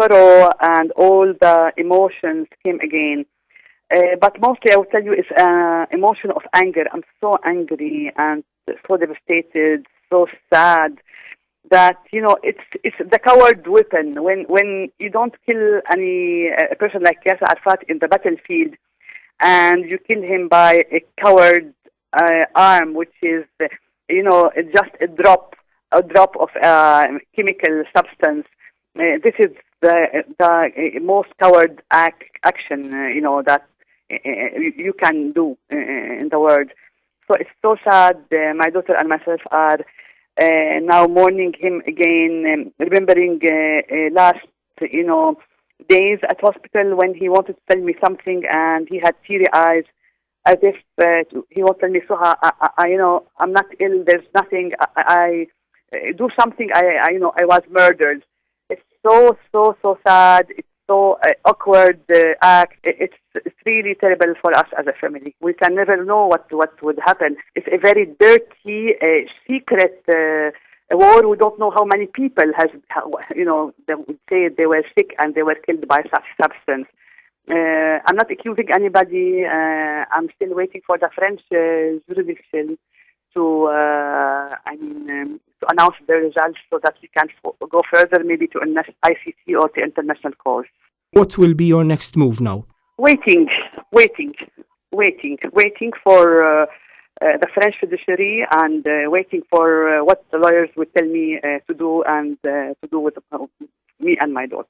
sorrow and all the emotions came again. But mostly I will tell you it's an emotion of anger. I'm so angry and so devastated, so sad that, it's the coward weapon. When you don't kill a person like Yasser Arafat in the battlefield and you kill him by a coward arm, which is, just a drop of chemical substance, this is the most coward action, that you can do in the world. So it's so sad. My daughter and myself are now mourning him again, remembering last, days at hospital when he wanted to tell me something and he had teary eyes, as if he was telling me, Suha, I'm not ill. There's nothing. I do something. I was murdered. It's so sad. It's so awkward act. It's really terrible for us as a family. We can never know what would happen. It's a very dirty, secret war. We don't know how many people they would say they were sick and they were killed by such substance. I'm not accusing anybody. I'm still waiting for the French jurisdiction to announce the results so that we can go further, maybe to ICC or to international court. What will be your next move now? Waiting for the French judiciary and waiting for what the lawyers would tell me to do and to do with me and my daughter.